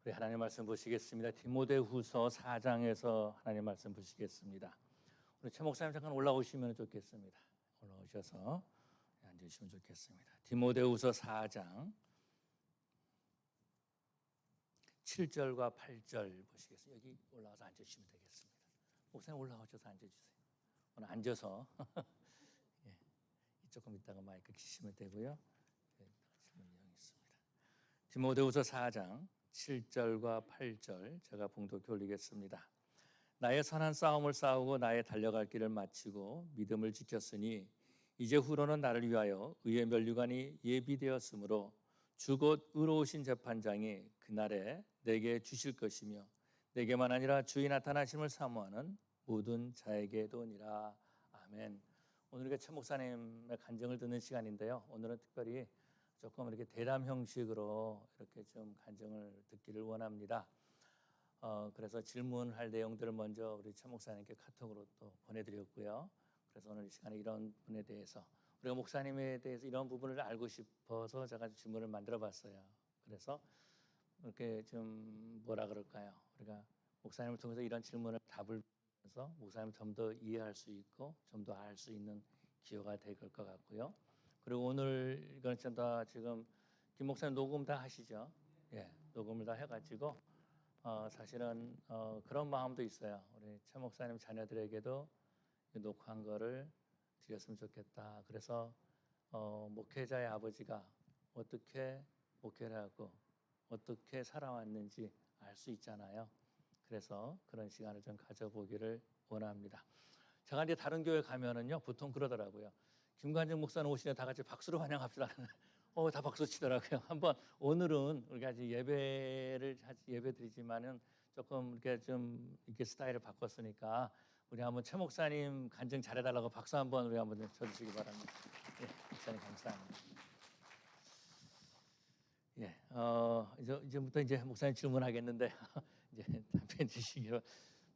우리 하나님 말씀 보시겠습니다. 디모데후서 4장에서 하나님 말씀 보시겠습니다. 우리 최 목사님 잠깐 올라오시면 좋겠습니다. 올라오셔서 앉으시면 좋겠습니다. 디모데후서 4장 7절과 8절 보시겠습니다. 여기 올라와서 앉으시면 되겠습니다. 목사님 올라오셔서 앉아주세요. 오늘 앉아서 예, 조금 있다가 마이크 키시면 되고요. 질문이 있습니다. 디모데후서 4장 7절과 8절 제가 봉독해 올리겠습니다. 나의 선한 싸움을 싸우고 나의 달려갈 길을 마치고 믿음을 지켰으니 이제 후로는 나를 위하여 의의 면류관이 예비되었으므로 주 곧 의로우신 재판장이 그날에 내게 주실 것이며 내게만 아니라 주의 나타나심을 사모하는 모든 자에게도니라. 아멘. 오늘 이렇게 최 목사님의 간증을 듣는 시간인데요. 오늘은 특별히 조금 이렇게 대담 형식으로 이렇게 좀 간증을 듣기를 원합니다. 그래서 질문할 내용들을 먼저 우리 최 목사님께 카톡으로 또 보내드렸고요. 그래서 오늘 이 시간에 이런 분에 대해서 우리가 목사님에 대해서 이런 부분을 알고 싶어서 제가 질문을 만들어봤어요. 그래서 이렇게 좀 뭐라 그럴까요? 우리가 목사님을 통해서 이런 질문을 답을 해서 목사님을 좀 더 이해할 수 있고 좀 더 알 수 있는 기회가 될 것 같고요. 그리고 오늘 이건 다 지금 김 목사님 녹음 다 하시죠? 예, 녹음을 다 해가지고 사실은 그런 마음도 있어요. 우리 최 목사님 자녀들에게도 녹화한 거를 드렸으면 좋겠다. 그래서 목회자의 아버지가 어떻게 목회를 하고 어떻게 살아왔는지 알 수 있잖아요. 그래서 그런 시간을 좀 가져보기를 원합니다. 제가 이제 다른 교회 가면은요 보통 그러더라고요. 김관정 목사님 오시면 다 같이 박수로 환영합시다. 다 박수 치더라고요. 한번 오늘은 우리가 이제 예배 드리지만은 조금 이렇게 좀 이렇게 스타일을 바꿨으니까 우리 한번 최 목사님 간증 잘해달라고 박수 한번 우리 한번 쳐주시기 바랍니다. 예, 목사님 감사합니다. 예, 이제부터 이제 목사님 질문하겠는데 이제 답변 주시기로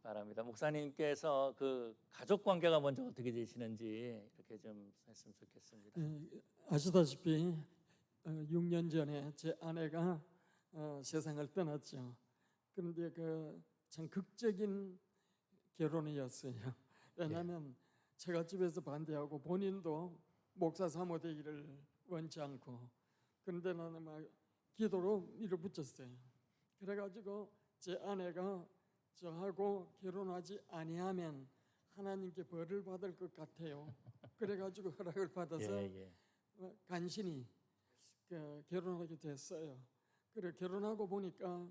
바랍니다. 목사님께서 그 가족 관계가 먼저 어떻게 되시는지 이렇게 좀 했으면 좋겠습니다. 아시다시피 6년 전에 제 아내가 세상을 떠났죠. 그런데 그 참 극적인 결혼이었어요. 왜냐하면 제가 집에서 반대하고 본인도 목사 사모 되기를 원치 않고, 그런데 나는 막 기도로 밀어붙였어요. 그래가지고 제 아내가 저하고 결혼하지 아니하면 하나님께 벌을 받을 것 같아요. 그래가지고 허락을 받아서 간신히 결혼하게 됐어요. 그래 결혼하고 보니까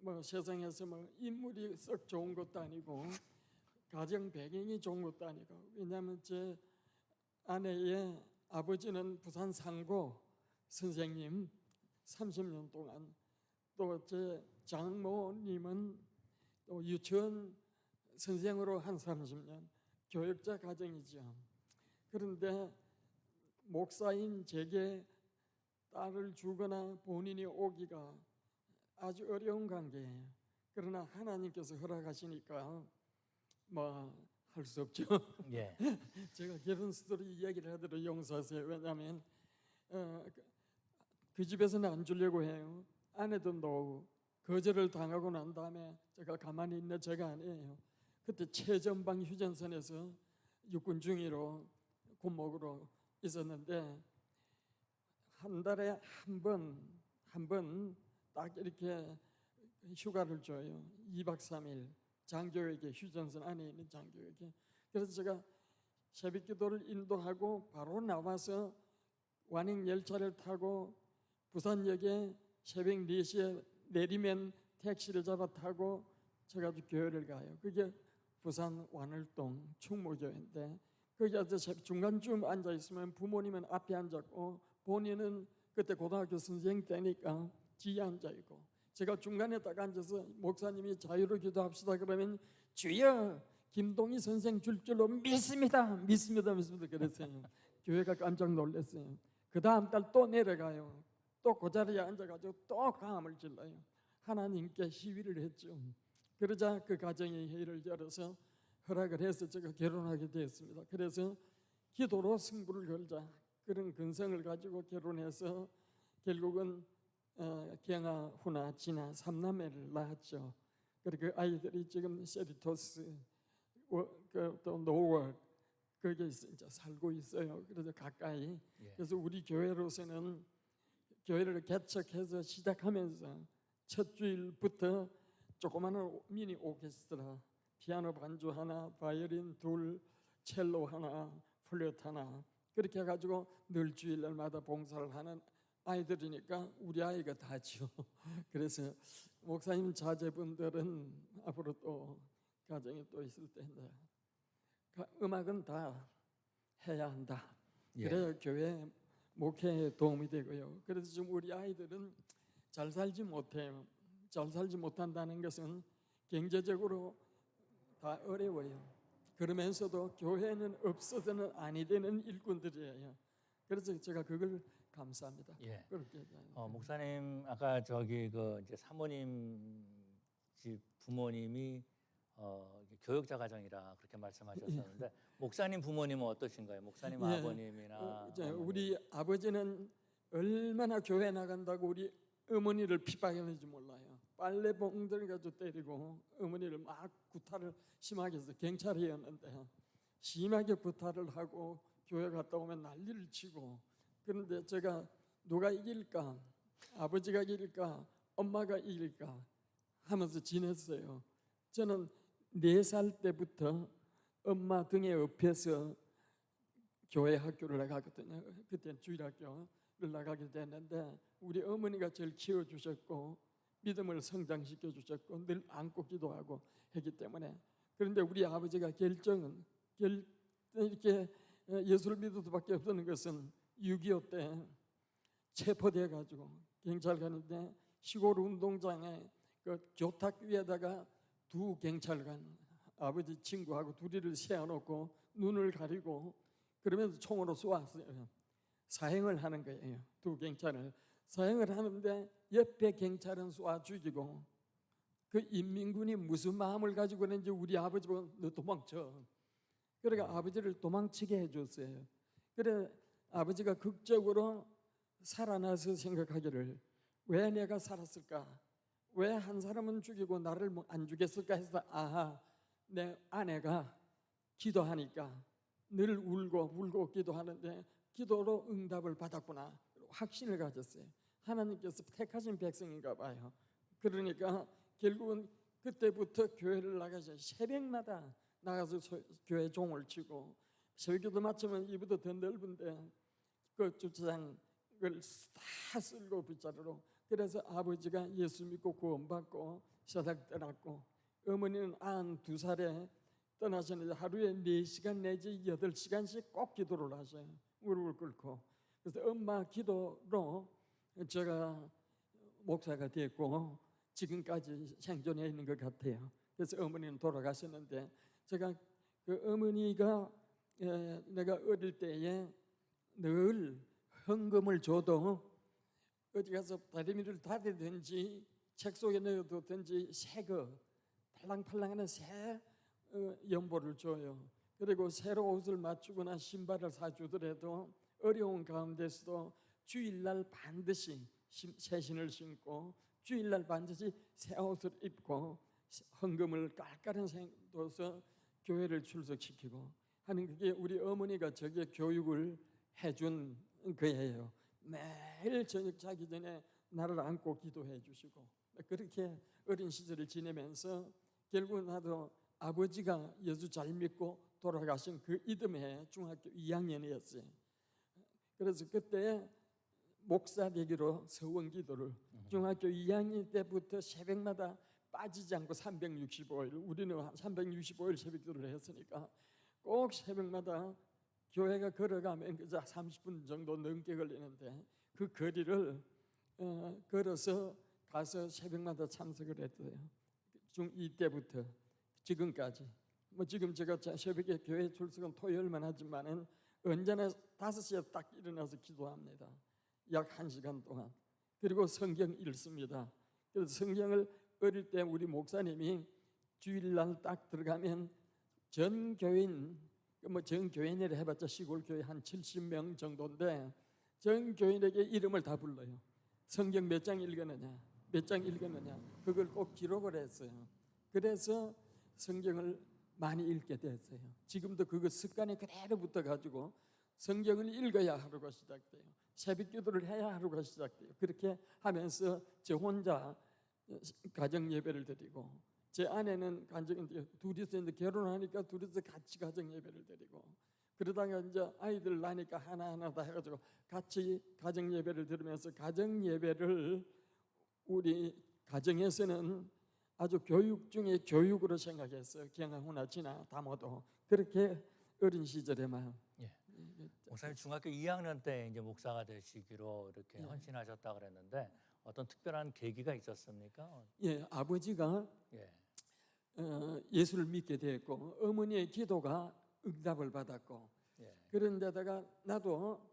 뭐 세상에서 뭐 인물이 썩 좋은 것도 아니고 가정 배경이 좋은 것도 아니고, 왜냐하면 제 아내의 아버지는 부산 상고 선생님 30년 동안, 또 제 장모님은 또 유치원 선생으로 한 30년, 교육자 가정이죠. 그런데 목사인 제게 딸을 주거나 본인이 오기가 아주 어려운 관계예요. 그러나 하나님께서 허락하시니까 뭐 할 수 없죠. 예. 제가 결혼 스토리 이야기를 하도록 용서하세요. 왜냐하면 그 집에서는 안 주려고 해요. 아내도 노후 거절을 당하고 난 다음에 제가 가만히 있는 제가 아니에요. 그때 최전방 휴전선에서 육군 중위로 군목으로 있었는데 한 달에 한 번 딱 이렇게 휴가를 줘요. 2박 3일 장교에게, 휴전선 안에 있는 장교에게. 그래서 제가 새벽 기도를 인도하고 바로 나와서 완행 열차를 타고 부산역에 새벽 4시에 내리면 택시를 잡아 타고 제가 교회를 가요. 그게 부산 완월동 충무교회인데, 거기 앉아서 중간쯤 앉아 있으면 부모님은 앞에 앉았고 본인은 그때 고등학교 선생 때니까 뒤에 앉아 있고, 제가 중간에 딱 앉아서 목사님이 자유로 기도합시다 그러면 주여 김동희 선생 줄 줄로 믿습니다 그랬어요. 교회가 깜짝 놀랐어요. 그 다음 달 또 내려가요. 또 그 자리에 앉아가지고 또 강함을 질러요. 하나님께 시위를 했죠. 그러자 그 가정의 회의를 열어서 허락을 해서 제가 결혼하게 되었습니다. 그래서 기도로 승부를 걸자 그런 근성을 가지고 결혼해서 결국은 경아, 후나, 진아 3남매를 낳았죠. 그리고 그 아이들이 지금 세리토스, 또 노월 거기에 이제 살고 있어요. 그래서 가까이. 예. 그래서 우리 교회로서는 교회를 개척해서 시작하면서 첫 주일부터 조그마한 미니 오케스트라, 피아노 반주 하나, 바이올린 둘, 첼로 하나, 플룻 하나 그렇게 해가지고 늘 주일날마다 봉사를 하는 아이들이니까 우리 아이가 다죠. 그래서 목사님 자제분들은 앞으로 또 가정이 또 있을 텐데 음악은 다 해야 한다. 예. 그래야 교회 목회에 도움이 되고요. 그래서 지금 우리 아이들은 잘 살지 못해요. 잘 살지 못한다는 것은 경제적으로 다 어려워요. 그러면서도 교회는 없어서는 아니 되는 일꾼들이에요. 그래서 제가 그걸 감사합니다. 예. 그렇게 목사님 아까 저기 그 이제 사모님 집 부모님이 교역자 가정이라 그렇게 말씀하셨었는데 목사님 부모님은 어떠신가요? 목사님 예. 아버님이나 우리 아버지는 얼마나 교회 나간다고 우리 어머니를 핍박했는지 몰라요. 빨래 봉들 가지고 때리고 어머니를 막 구타를 심하게 해서 경찰이었는데 심하게 구타를 하고 교회 갔다 오면 난리를 치고 그런데 제가 누가 이길까? 아버지가 이길까? 엄마가 이길까? 하면서 지냈어요. 저는 4살 때부터 엄마 등에 업혀서 교회 학교를 나가거든요. 그때 주일학교를 나가게 됐는데 우리 어머니가 저를 키워주셨고 믿음을 성장시켜 주셨고 늘 안고 기도하고 했기 때문에 그런데 우리 아버지가 결정은 이렇게 예수를 믿을 수밖에 없는 것은 6.25 때 체포돼 가지고 경찰 가는데 시골 운동장에 그 교탁 위에다가 두 경찰관 아버지 친구하고 둘이를 세워놓고 눈을 가리고 그러면서 총으로 쏘았어요. 사형을 하는 거예요. 두 경찰을 사형을 하는데 옆에 경찰은 쏘아 죽이고 그 인민군이 무슨 마음을 가지고 있는지 우리 아버지 보고 너 도망쳐. 그러니까 아버지를 도망치게 해줬어요. 그래 아버지가 극적으로 살아나서 생각하기를 왜 내가 살았을까? 왜 한 사람은 죽이고 나를 안 죽였을까 해서 아하 내 아내가 기도하니까 늘 울고 기도하는데 기도로 응답을 받았구나 확신을 가졌어요. 하나님께서 택하신 백성인가 봐요. 그러니까 결국은 그때부터 교회를 나가서 새벽마다 나가서 교회 종을 치고 설교도 마치면 이보다 더 넓은데 그 주차장을 다 쓸고 빗자루로 그래서 아버지가 예수 믿고 구원받고 세상 떠났고 어머니는 92살에 떠나셨는데 하루에 4시간 내지 8시간씩 꼭 기도를 하셔요. 무릎을 꿇고 그래서 엄마 기도로 제가 목사가 됐고 지금까지 생존해 있는 것 같아요. 그래서 어머니는 돌아가셨는데 제가 그 어머니가 내가 어릴 때에 늘 헌금을 줘도 어디 가서 다리미를 다리든지 책 속에 넣어두든지 새거 팔랑팔랑하는 새 연보를 줘요. 그리고 새로 옷을 맞추거나 신발을 사주더라도 어려운 가운데서도 주일날 반드시 새 신을 신고 주일날 반드시 새 옷을 입고 헌금을 깔깔한 생도서 교회를 출석시키고 하는 그게 우리 어머니가 저게 교육을 해준 거예요. 매일 저녁 자기 전에 나를 안고 기도해 주시고 그렇게 어린 시절을 지내면서 결국 나도 아버지가 예수 잘 믿고 돌아가신 그 이듬해 중학교 2학년이었어요. 그래서 그때 목사 되기로 서원 기도를 중학교 2학년 때부터 새벽마다 빠지지 않고 365일 우리는 365일 새벽 기도를 했으니까 꼭 새벽마다 교회가 걸어가면 그저 30분 정도 넘게 걸리는데 그 거리를 걸어서 가서 새벽마다 참석을 했어요. 중2 때부터 지금까지 뭐 지금 제가 새벽에 교회 출석은 토요일만 하지만은 언제나 5시에 딱 일어나서 기도합니다. 약 1시간 동안. 그리고 성경 읽습니다. 그래서 성경을 어릴 때 우리 목사님이 주일날 딱 들어가면 전 교인 뭐 전 교인이라 해봤자 시골 교회 한 70명 정도인데 전 교인에게 이름을 다 불러요. 성경 몇 장 읽었느냐, 몇 장 읽었느냐 그걸 꼭 기록을 했어요. 그래서 성경을 많이 읽게 됐어요. 지금도 그거 습관이 그대로 붙어가지고 성경을 읽어야 하루가 시작돼요. 새벽 기도를 해야 하루가 시작돼요. 그렇게 하면서 저 혼자 가정 예배를 드리고, 제 아내는 둘이서 이제 결혼하니까 둘이서 같이 가정 예배를 드리고, 그러다가 이제 아이들 나니까 하나하나 다 해가지고 같이 가정 예배를 드리면서, 가정 예배를 우리 가정에서는 아주 교육 중에 교육으로 생각했어요. 경영후나 지나 다모도 그렇게 어린 시절에만. 예. 목사님 중학교 2학년 때 이제 목사가 되시기로 이렇게 예. 헌신하셨다 그랬는데 어떤 특별한 계기가 있었습니까? 예, 아버지가 예. 예수를 믿게 됐고, 어머니의 기도가 응답을 받았고, 예. 그런데다가 나도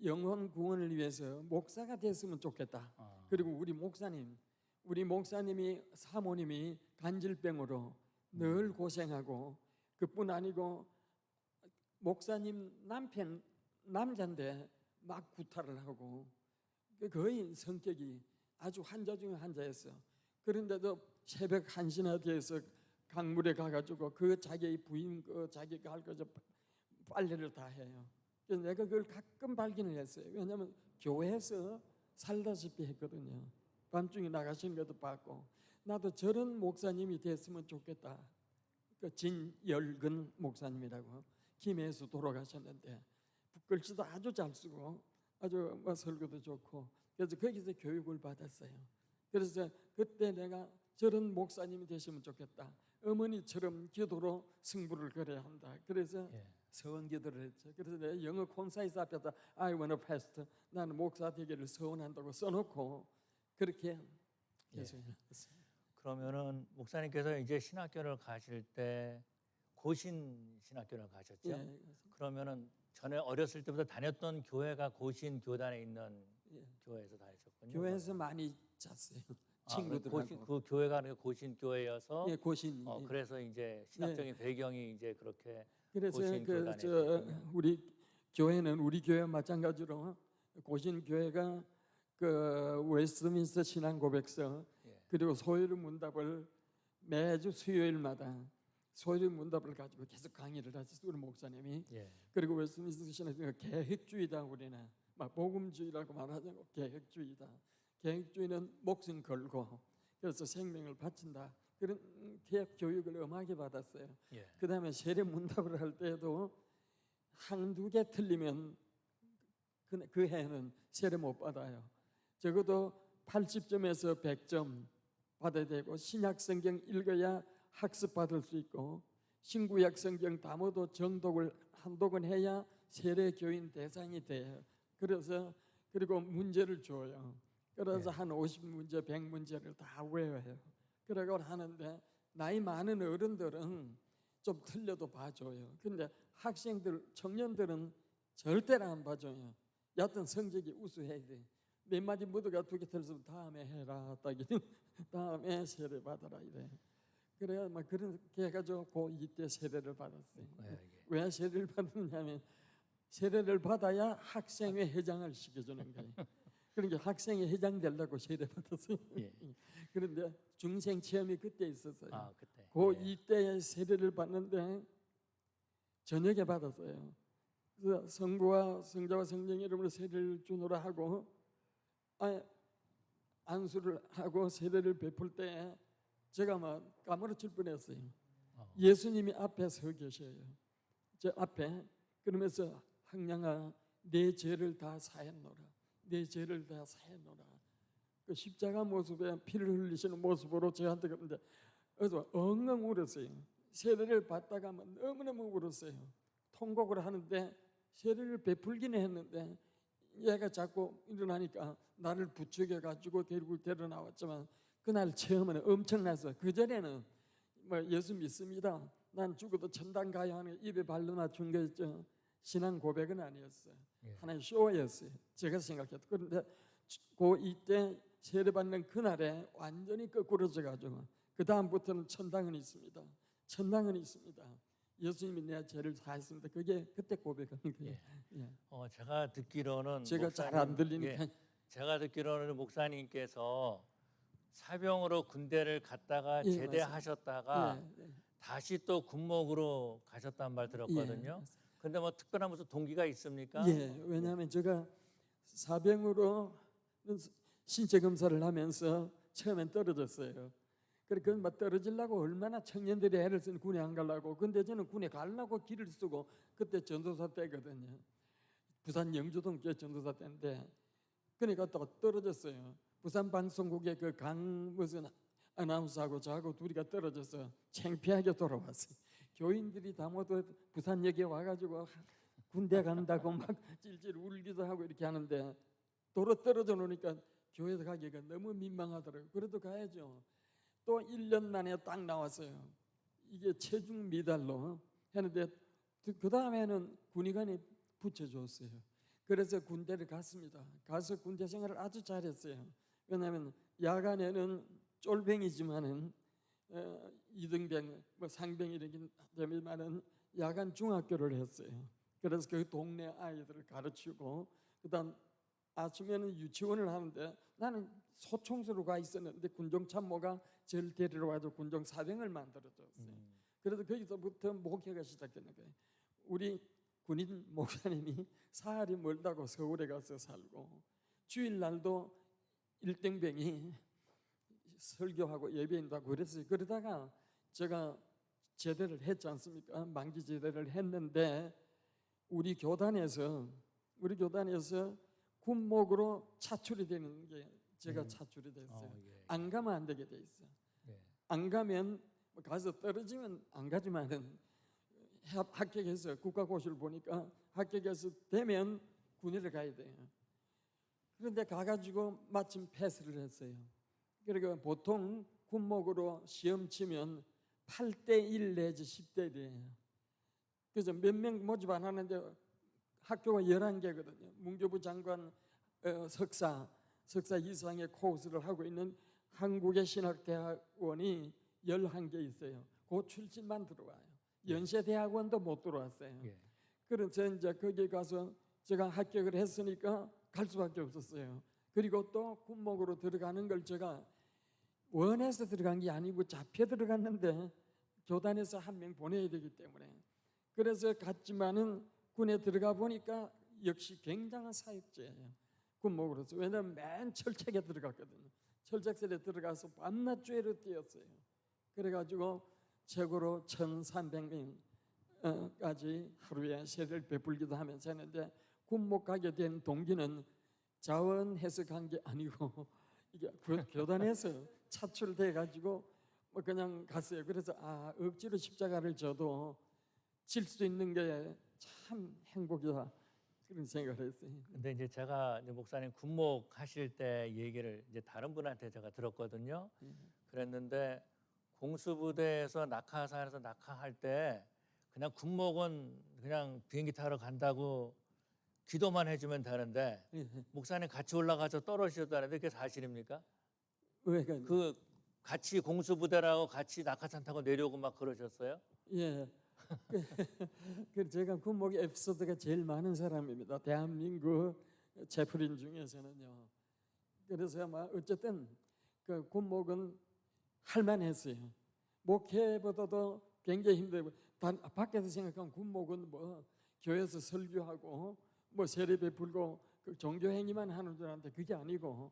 영혼 구원을 위해서 목사가 됐으면 좋겠다. 아. 그리고 우리 목사님이 사모님이 간질병으로 늘 고생하고, 그뿐 아니고 목사님 남편 남자인데 막 구타를 하고, 거의 성격이 아주 환자 중에 환자였어. 그런데도 새벽 1시나 돼서 강물에 가가지고 그 자기의 부인 자기가 할 거죠 빨래를 다 해요. 그래서 내가 그걸 가끔 발견을 했어요. 왜냐하면 교회에서 살다시피 했거든요. 밤중에 나가시는 것도 봤고, 나도 저런 목사님이 됐으면 좋겠다. 그 진열근 목사님이라고 김해에서 돌아가셨는데 글씨도 아주 잘 쓰고 아주 설교도 좋고, 그래서 거기서 교육을 받았어요. 그래서 그때 내가 저런 목사님이 되시면 좋겠다. 어머니처럼 기도로 승부를 걸어야 한다. 그래서 예. 서원 기도를 했죠. 그래서 내가 영어 콘사이즈 앞에다 I want a pastor, 나는 목사 되기를 서원한다고 써놓고 그렇게 계속 했어요. 그러면은 목사님께서 이제 신학교를 가실 때 고신 신학교를 가셨죠? 예, 그러면은 전에 어렸을 때부터 다녔던 교회가 고신 교단에 있는 예. 교회에서 다니셨군요. 교회에서 많이 잤어요. 친구들하고. 그 교회가 고신 교회여서 예, 고신. 예. 그래서 이제 신학적인 배경이 이제 그렇게 그래서 고신 교단에 우리 교회는 우리 교회 마찬가지로 고신 교회가 그 웨스트민스터 신앙 고백서 예. 그리고 소요리 문답을 매주 수요일마다 소요리 문답을 가지고 계속 강의를 하셨어요. 우리 목사님이. 예. 그리고 웨스트민스터 신앙 계획주의다, 우리는 막 복음주의라고 말하지 않고 계획주의다. 계획주의는 목숨 걸고 그래서 생명을 바친다. 그런 계획 교육을 엄하게 받았어요. 예. 그 다음에 세례 문답을 할 때도 한두 개 틀리면 그 해는 세례 못 받아요. 적어도 80점에서 100점 받아야 되고, 신약 성경 읽어야 학습 받을 수 있고, 신구약 성경 다모도 정독을 한독은 해야 세례 교인 대상이 돼요. 그래서 그리고 문제를 줘요. 그래서 네. 한 50문제, 100문제를 다 외워요. 그러고 하는데 나이 많은 어른들은 좀 틀려도 봐줘요. 근데 학생들, 청년들은 절대로 안 봐줘요. 여하튼 성적이 우수해야 돼. 몇 마디 묻어가 2개 틀렸으면 다음에 해라, 다음에 세례 받아라 이래. 그래야 막 그렇게 해가지고 고2 때 세례를 받았어요. 예. 왜 세례를 받느냐면 세례를 받아야 학생회 회장을 시켜주는 거예요. 그러니까 학생회 회장 되려고 세례 받았어요. 예. 그런데 중생 체험이 그때 있었어요. 아, 그때. 고2 때 세례를 받는데 저녁에 받았어요. 그래서 성부와 성자와 성령의 이름으로 세례를 주노라 하고 안수를 하고 세례를 베풀 때 제가 막 까무러칠 뻔했어요. 예수님이 앞에 서 계셔요. 저 앞에. 그러면서 항량아 내 죄를 다 사했노라. 내 죄를 다 사했노라. 그 십자가 모습에 피를 흘리시는 모습으로 저한테 그런데 그래서 엉엉 울었어요. 세례를 받다가 너무너무 울었어요. 통곡을 하는데 세례를 베풀기는 했는데 얘가 자꾸 일어나니까 나를 부추겨 가지고 결국 데려 나왔지만 그날 체험은 엄청났어요. 그 전에는 뭐 예수 믿습니다, 난 죽어도 천당 가야 하는 입에 발로 맞춘 거였죠. 신앙 고백은 아니었어요. 예. 하나의 쇼였어요. 제가 생각해도. 그런데 고2 때 세례받는 그날에 완전히 거꾸러져 가지고 그 다음부터는 천당은 있습니다. 천당은 있습니다. 예수님이 내 죄를 사했습니다. 그게 그때 고백하는 거예요. 예. 예. 제가 듣기로는 제가 잘 안 들리니까 예. 제가 듣기로는 목사님께서 사병으로 군대를 갔다가 예, 제대하셨다가 예, 다시 또 군목으로 가셨다는 말 들었거든요. 근데 뭐 특별한 무슨 동기가 있습니까? 예, 왜냐하면 제가 사병으로 신체 검사를 하면서 처음엔 떨어졌어요. 그래 막 떨어지려고 얼마나 청년들이 애를 쓰는 군에 안 가려고. 근데 저는 군에 가려고 길을 쓰고 그때 전도사 때거든요. 부산 영주동 교 전도사 때인데 그러니까 또 떨어졌어요. 부산 방송국의 그 강 무슨 아나운서하고 저하고 둘이가 떨어져서 창피하게 돌아왔어요. 교인들이 다 모두 부산역에 와가지고 군대 간다고 막 찔찔 울기도 하고 이렇게 하는데 도로 떨어져 놓으니까 교회 가기가 너무 민망하더라고요. 그래도 가야죠. 또 1년 만에 딱 나왔어요. 이게 체중 미달로 했는데 그 다음에는 군의관이 붙여줬어요. 그래서 군대를 갔습니다. 가서 군대 생활을 아주 잘했어요. 왜냐하면 야간에는 쫄병이지만은 이등병, 뭐 상병 이렇게 되면은 야간 중학교를 했어요. 그래서 그 동네 아이들을 가르치고 그다음 아침에는 유치원을 하는데 나는 소총수로 가 있었는데 군종참모가 저를 데리러 와서 군종 사병을 만들어줬어요. 그래서 거기서부터 목회가 시작되는 거예요. 우리 군인 목사님이 사할이 멀다고 서울에 가서 살고 주일날도 일등병이 설교하고 예배인도 하고 그랬어요. 그러다가 제가 제대를 했지 않습니까? 만기 제대를 했는데 우리 교단에서 군목으로 차출이 되는 게 제가 차출이 됐어요. 예. 안 가면 안 되게 돼 있어요. 예. 안 가면 가서 떨어지면 안 가지만은 합격해서 국가고시를 보니까 합격해서 되면 군의를 가야 돼요. 그런데 가가지고 마침 패스를 했어요. 그러니까 보통 군목으로 시험 치면 8대1 내지 10대1이에요. 그래서 몇 명 모집 안 하는데 학교가 11개거든요. 문교부 장관 석사 이상의 코스를 하고 있는 한국의 신학대학원이 11개 있어요. 그 출신만 들어와요. 연세대학원도 못 들어왔어요. 예. 그래서 이제 거기 가서 제가 합격을 했으니까 갈 수밖에 없었어요. 그리고 또 군목으로 들어가는 걸 제가 원해서 들어간 게 아니고 잡혀 들어갔는데 교단에서 한 명 보내야 되기 때문에 그래서 갔지만은 군에 들어가 보니까 역시 굉장한 사역자예요. 군목으로서. 왜냐하면 맨 철책에 들어갔거든요. 철책설에 들어가서 밤낮 죄로 뛰었어요. 그래가지고 최고로 1,300명까지 하루에 세례를 베풀기도 하면서 했는데 군목 가게 된 동기는 자원 해석한 게 아니고 이게 교단에서 차출돼 가지고 뭐 그냥 갔어요. 그래서 억지로 십자가를 져도 질 수 있는 게 참 행복이다 그런 생각을 했어요. 근데 이제 제가 이제 목사님 군목 하실 때 얘기를 이제 다른 분한테 제가 들었거든요. 그랬는데 공수부대에서 낙하산에서 낙하할 때 그냥 군목은 그냥 비행기 타러 간다고 기도만 해주면 되는데 목사님 같이 올라가서 떨어지셨다는데 그게 사실입니까? 왜가 그 같이 공수부대라고 같이 낙하산 타고 내려오고 막 그러셨어요? 예. 그 제가 군목 에피소드가 제일 많은 사람입니다. 대한민국 채플인 중에서는요. 그래서 아마 어쨌든 그 군목은 할만했어요. 목회보다도 굉장히 힘들고 밖에서 생각하면 군목은 뭐 교회에서 설교하고 뭐 세례 베풀고 그 종교 행위만 하는 줄 알았는데 그게 아니고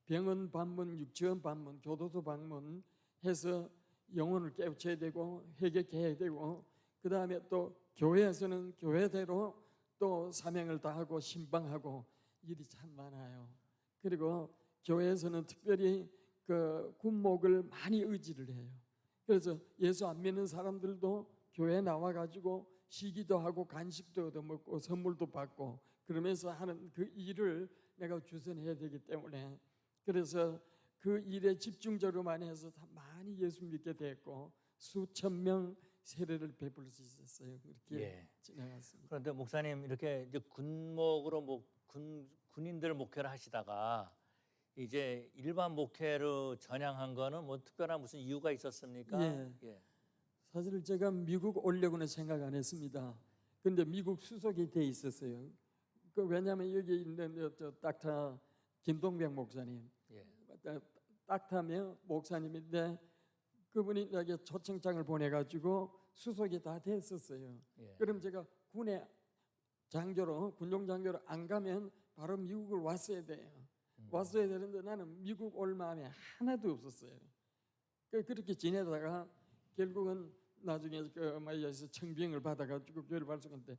병원 방문, 유치원 방문, 교도소 방문 해서 영혼을 깨우쳐야 되고 회개해야 되고 그 다음에 또 교회에서는 교회대로 또 사명을 다하고 신방하고 일이 참 많아요. 그리고 교회에서는 특별히 그 군목을 많이 의지를 해요. 그래서 예수 안 믿는 사람들도 교회에 나와가지고 시기도 하고 간식도 얻어먹고 선물도 받고 그러면서 하는 그 일을 내가 주선해야 되기 때문에 그래서 그 일에 집중적으로만 해서 많이 예수 믿게 됐고 수천 명 세례를 베풀 수 있었어요. 그렇게 지나갔습니다. 그런데 목사님 이렇게 이제 군목으로 군인들 목회를 하시다가 이제 일반 목회로 전향한 거는 뭐 특별한 무슨 이유가 있었습니까? 예. 사실 제가 미국 오려고는 생각 안 했습니다. 근데 미국 수속이 돼 있었어요. 그 왜냐하면 여기 있는 저 닥터 김동백 목사님. 예. 딱타며 목사님인데 그분이 나에게 초청장을 보내가지고 수속이 다 됐었어요. 예. 그럼 제가 군에 군용 장교로 안 가면 바로 미국을 왔어야 돼요. 왔어야 되는데 나는 미국 올 마음이 하나도 없었어요. 그렇게 지내다가 결국은 나중에 마이에서 청병을 받아가지고 교회를 발송했는데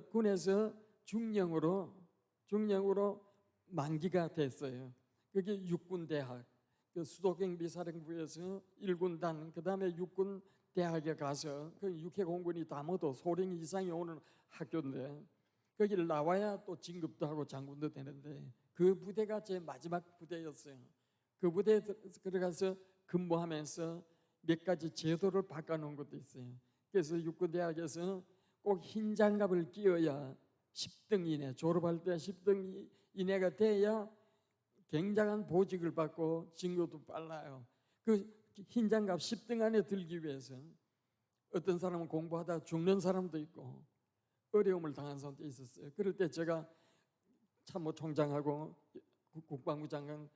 군에서 중령으로 만기가 됐어요. 그게 육군대학, 그 수도경비사령부에서 1군단, 그 다음에 육군대학에 가서 그 육해공군이 다 모두 소령 이상이 오는 학교인데 거기를 나와야 또 진급도 하고 장군도 되는데 그 부대가 제 마지막 부대였어요. 그 부대에 들어가서 근무하면서 몇 가지 제도를 바꿔놓은 것도 있어요. 그래서 육군대학에서 꼭 흰 장갑을 끼어야 10등 이내, 졸업할 때 10등 이내가 돼야 굉장한 보직을 받고 진급도 빨라요. 그 흰 장갑 10등 안에 들기 위해서 어떤 사람은 공부하다 죽는 사람도 있고 어려움을 당한 사람도 있었어요. 그럴 때 제가 참모총장하고 국방부 장관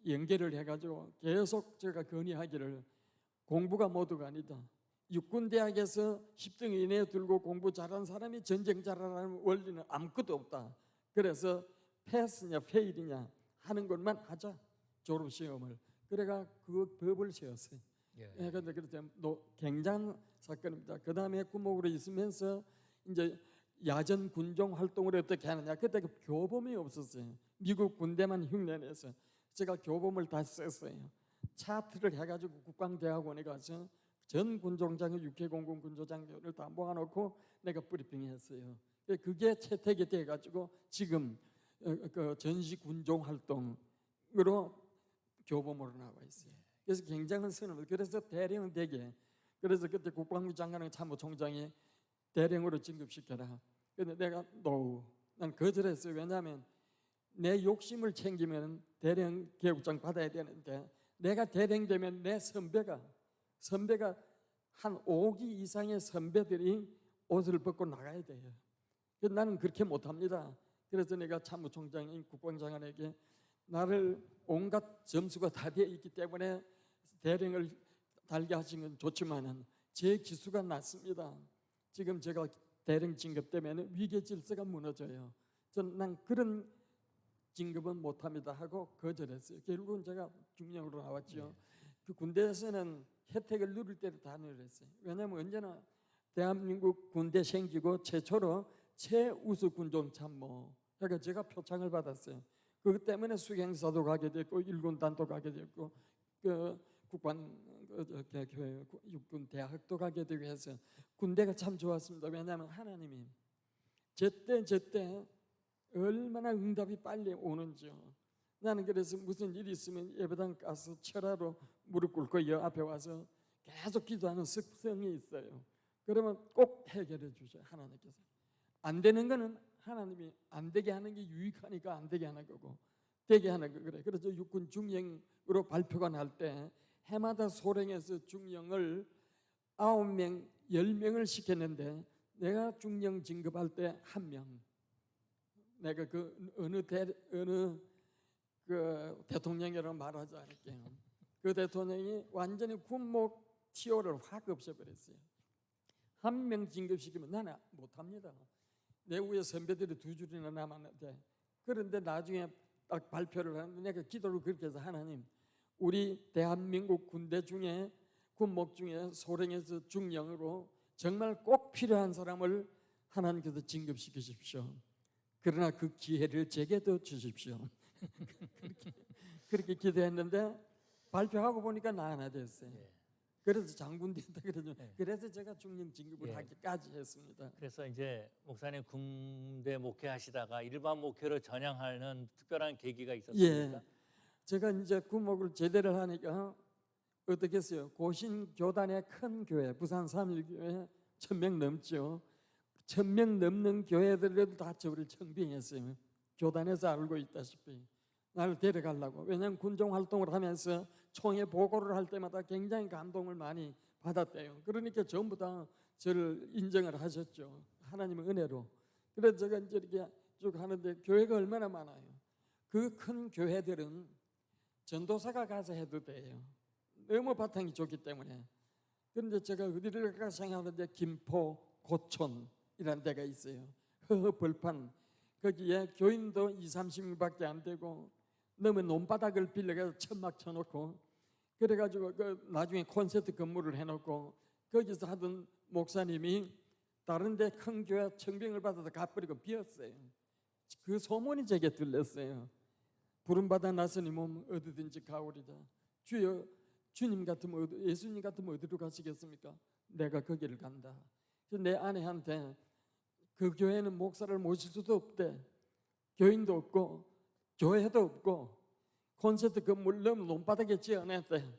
연계를 해가지고 계속 제가 건의하기를 공부가 모두가 아니다. 육군대학에서 10등 이내에 들고 공부 잘한 사람이 전쟁 잘하는 원리는 아무것도 없다. 그래서 패스냐 페일이냐 하는 것만 하자. 졸업시험을. 그래가 그 법을 세웠어요. 그런데 그때 굉장한 사건입니다. 그 다음에 군목으로 있으면서 이제 야전 군종 활동을 어떻게 하느냐. 그때 교범이 없었어요. 미국 군대만 흉내내서 제가 교범을 다 썼어요. 차트를 해가지고 국방대학원에 가서 전 군종장교, 육해공군 군조장교를 다 모아놓고 내가 브리핑했어요. 그게 채택이 돼가지고 지금 그 전시 군종 활동으로 교범으로 나와 있어요. 그래서 굉장한 선언을. 그래서 대령은 되게. 그래서 그때 국방부 장관은 참모총장이 대령으로 진급시켜라. 근데 내가 난 거절했어요. 왜냐하면 내 욕심을 챙기면 대령 계급장 받아야 되는데 내가 대령 되면 내 선배가 한 5기 이상의 선배들이 옷을 벗고 나가야 돼요. 나는 그렇게 못합니다. 그래서 내가 참모총장인 국방장관에게 나를 온갖 점수가 다 되어 있기 때문에 대령을 달게 하신 건 좋지만은 제 기수가 낮습니다. 지금 제가 대령 진급되면 위계 질서가 무너져요. 난 그런 진급은 못합니다 하고 거절했어요. 결국은 제가 중령으로 나왔죠. 그 군대에서는 혜택을 누릴 때도 다 누렸어요. 왜냐하면 언제나 대한민국 군대 생기고 최초로 최우수 군종 참모. 그러니까 제가 표창을 받았어요. 그것 때문에 수경사도 가게 됐고 일군단도 가게 됐고 그 육군 대학도 가게 되고 해서 군대가 참 좋았습니다. 왜냐하면 하나님이 제때 얼마나 응답이 빨리 오는지요. 나는 그래서 무슨 일이 있으면 예배당 가서 철야로 무릎 꿇고 여 앞에 와서 계속 기도하는 습성이 있어요. 그러면 꼭 해결해 주셔요. 하나님께서. 안 되는 거는 하나님이 안 되게 하는 게 유익하니까 안 되게 하는 거고 되게 하는 거 그래. 그래서 육군 중령으로 발표가 날 때 해마다 소령에서 중령을 9명, 10명을 시켰는데 내가 중령 진급할 때 1명. 내가 그 어느 그 대통령이라고 말하지 않을게요. 그 대통령이 완전히 군목 티오를 확 없애버렸어요. 1명 진급시키면 나는 못합니다. 내 위에 선배들이 2줄이나 남았는데 그런데 나중에 딱 발표를 하는데 내가 기도를 그렇게 해서 하나님 우리 대한민국 군대 중에 군목 중에 소령에서 중령으로 정말 꼭 필요한 사람을 하나님께서 진급시키십시오. 그러나 그 기회를 제게도 주십시오. 그렇게 기도했는데 발표하고 보니까 나 하나 됐어요. 그래서 장군 됐다 그러죠. 그래서 제가 중령 진급을 하기까지 했습니다. 그래서 이제 목사님 군대 목회하시다가 일반 목회로 전향하는 특별한 계기가 있었습니까? 제가 이제 군목을 제대를 하니까 어떻게 했어요? 고신 교단의 큰 교회, 부산 3.1교회 1000명 넘죠. 1000명 넘는 교회들에도 다 저를 청빙했어요. 교단에서 알고 있다시피 나를 데려가려고. 왜냐하면 군종 활동을 하면서 총회 보고를 할 때마다 굉장히 감동을 많이 받았대요. 그러니까 전부 다 저를 인정을 하셨죠. 하나님의 은혜로. 그래서 제가 이제 이렇게 쭉 하는데 교회가 얼마나 많아요. 그 큰 교회들은 전도사가 가서 해도 돼요. 너무 바탕이 좋기 때문에. 그런데 제가 어디를 갈까 생각하는데 김포, 고촌이라는 데가 있어요. 벌판. 거기에 교인도 20-30명밖에 안 되고 너무 논바닥을 빌려가서 천막 쳐놓고 그래가지고 나중에 콘서트 건물을 해놓고 거기서 하던 목사님이 다른 데 큰 교회 청빙을 받아서 갚으리고 비었어요. 그 소문이 제게 들렸어요. 부름받아 나서니 몸 어디든지 가오리다. 주여, 주님 같으면 예수님 같으면 어디로 가시겠습니까? 내가 거기를 간다. 그래서 내 아내한테 그 교회는 목사를 모실 수도 없대. 교인도 없고 교회도 없고 콘서트 건물 너무 논바닥에 지어냈대.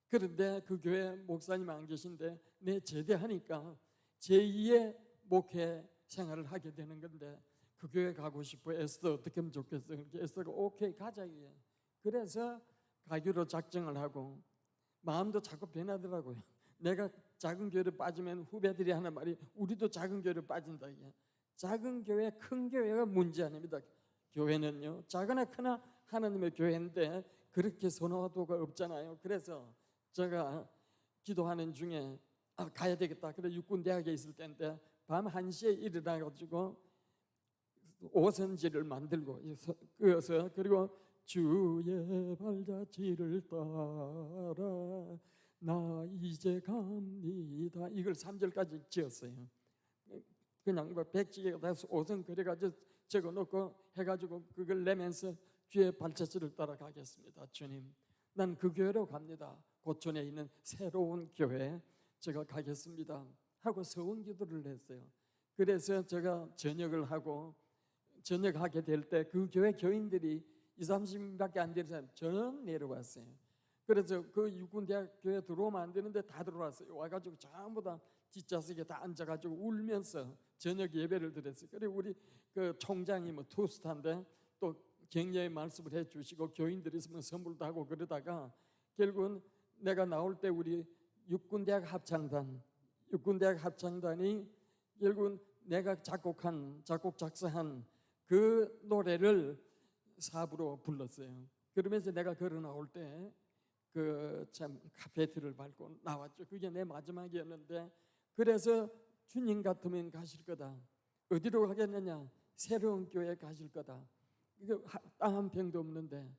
그런데 그 교회 목사님 안 계신데 내 제대하니까 제2의 목회 생활을 하게 되는 건데 그 교회 가고 싶어. 에스더 어떻게 하면 좋겠어? 그렇게 에스더가 오케이 가자 이게. 그래서 가기로 작정을 하고 마음도 자꾸 변하더라고요. 내가 작은 교회를 빠지면 후배들이 하는 말이 우리도 작은 교회를 빠진다 이게. 작은 교회, 큰 교회가 문제 아닙니다. 교회는요 작으나 크나 하나님의 교회인데 그렇게 선호도가 없잖아요. 그래서 제가 기도하는 중에 가야 되겠다. 그래 육군대학에 있을 때인데 밤 1시에 일어나가지고 오선지를 만들고 그어서 그리고 주의 발자취를 따라 나 이제 갑니다. 이걸 3절까지 지었어요. 그냥 뭐 백지에 다서 오선 그래가지고 적어놓고 해가지고 그걸 내면서 주의 발자취를 따라 가겠습니다. 주님, 난 그 교회로 갑니다. 고촌에 있는 새로운 교회 제가 가겠습니다 하고 서원 기도를 했어요. 그래서 제가 전역을 하고 전역하게 될 때 그 교회 교인들이 20-30명밖에 안 되는 사람 전 내려왔어요. 그래서 그 육군대학 교회 들어오면 안 되는데 다 들어왔어요. 와가지고 전부 다 뒷좌석에 다 앉아가지고 울면서 저녁 예배를 드렸어요. 그리고 우리 그 총장이 뭐 투스타인데 또 격려의 말씀을 해주시고 교인들이 있으면 선물도 하고 그러다가 결국은 내가 나올 때 우리 육군대학 합창단이 결국은 내가 작곡 작사한 그 노래를 사부로 불렀어요. 그러면서 내가 걸어 나올 때 그 참 카페트를 밟고 나왔죠. 그게 내 마지막이었는데 그래서 주님 같으면 가실 거다. 어디로 가겠느냐? 새로운 교회 가실 거다. 이거 땅 한 평도 없는데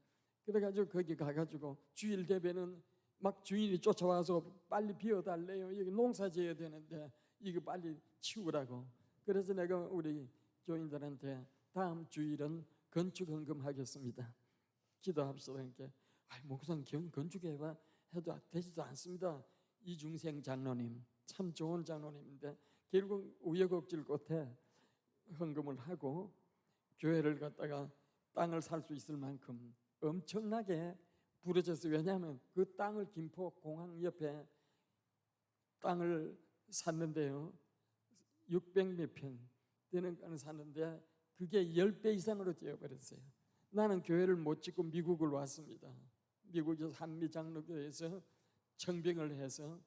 그래가지고 거기 가가지고 주일 예배는 막 주인이 쫓아와서 빨리 비워달래요. 여기 농사 지어야 되는데 이거 빨리 치우라고. 그래서 내가 우리 교인들한테 다음 주일은 건축 헌금하겠습니다. 기도합시다. 이렇게 목사님 건축해봐 해도 되지도 않습니다. 이중생 장로님 참 좋은 장로님인데 결국 우여곡절 끝에 헌금을 하고 교회를 갖다가 땅을 살 수 있을 만큼 엄청나게 부러졌어요. 왜냐하면 그 땅을 김포 공항 옆에 땅을 샀는데요 600몇 평 되는 땅을 샀는데 그게 10배 이상으로 뛰어버렸어요. 나는 교회를 못 짓고 미국을 왔습니다. 미국에서 한미장로교회에서 청빙을 해서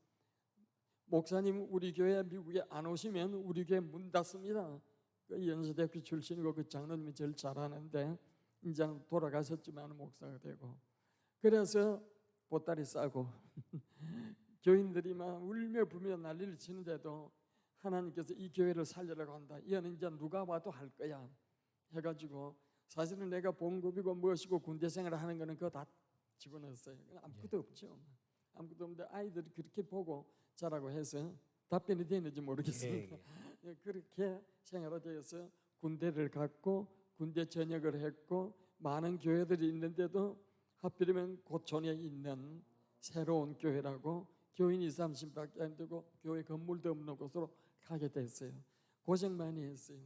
목사님 우리 교회 미국에 안 오시면 우리 교회 문 닫습니다. 그 연세대학교 출신이고 그 장로님이 제일 잘하는데 이제 돌아가셨지만 목사가 되고 그래서 보따리 싸고 교인들이 막 울며 불며 난리를 치는데도 하나님께서 이 교회를 살리려고 한다. 이거는 이제 누가 와도 할 거야 해가지고 사실은 내가 봉급이고 무엇이고 군대 생활을 하는 거는 그거 다 집어넣었어요. 아무것도 없죠. 아무것도 없는데 아이들이 그렇게 보고 자라고 해서 답변이 되는지 모르겠습니다. 그렇게 생활을 되어서 군대를 갔고 군대 전역을 했고 많은 교회들이 있는데도 하필이면 고촌에 있는 새로운 교회라고 교인 20-30밖에 안 되고 교회 건물도 없는 곳으로 가게 됐어요. 고생 많이 했어요.